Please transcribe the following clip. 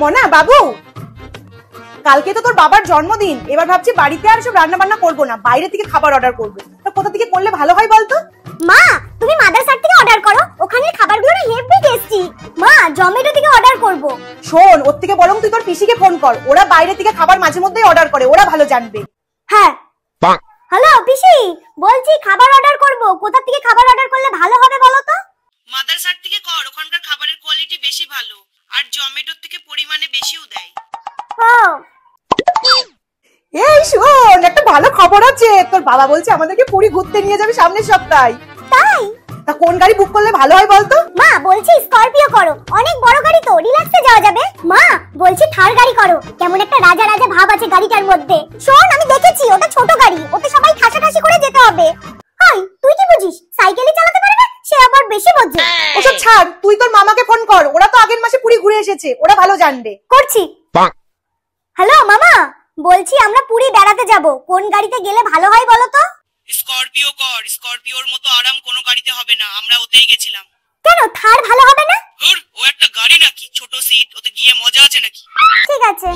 মনা বাবু, কালকে তো তোর বাবার জন্মদিন। এবার ভাবছি বাড়িতে আর সব রান্না বান্না করবো না, বাইরে থেকে খাবার অর্ডার করবো। তো কোথা থেকে করলে ভালো হয় বলতো? মা, তুমি মাদারসার্ট থেকে অর্ডার করো, ওখানের খাবারগুলো না হেভি টেস্টি। মা, জোম্যাটো থেকে অর্ডার করব। শোন, ওর থেকে বরং তুই তোর পিসিকে ফোন কর, ওরা বাইরে থেকে খাবার মাঝে মধ্যেই অর্ডার করে, ওরা ভালো জানবে। হ্যাঁ। হ্যালো পিসি, বলছি খাবার অর্ডার করব, কোথা থেকে খাবার অর্ডার করলে ভালো হবে বলো তো? মাদারসার্ট থেকে কর, ওখানকার খাবারের কোয়ালিটি বেশি ভালো, আর জোম্যাটোর থেকে পরিমাণে বেশিও দেয়। হ্যাঁ। এই শোন, একটা ভালো খবর আছে। তোর বাবা বলছে আমাদেরকে পুরী ঘুরতে নিয়ে যাবে সামনের সপ্তাহে। তাই? তা কোন গাড়ি বুক করলে ভালো হয় বলতো? মা, বলছি স্করপিও করো, অনেক বড় গাড়ি তো, রিল্যাক্সে যাওয়া যাবে। মা, বলছি থার গাড়ি করো, কেমন একটা রাজা রাজা ভাব আছে গাড়িটার মধ্যে। শোন, আমি দেখেছি ওটা ছোট গাড়ি, ওতে সবাই ঠাসাঠাসি করে যেতে হবে। হাই, তুই কি বুঝিস? সাইকেলই চালাতে পারে না, সে আবার বেশি বোঝে। ওসব ছাড়, তুই তোর মামাকে ফোন কর, ওরা তো আগের মাসে পুরী ঘুরে এসেছে, ওরা ভালো জানবে। করছি। হ্যালো মামা, বলছি আমরা পুরী বেড়াতে যাব, কোন গাড়িতে গেলে ভালো হয় বলো তো? স্করপিও কর, স্করপিওর মতো আরাম কোনো গাড়িতে হবে না, আমরা ওতেই গেছিলাম। কেন, থার ভালো হবে না? ও একটা গাড়ি নাকি, ছোট সিট, ওতে গিয়ে মজা আছে নাকি? ঠিক আছে।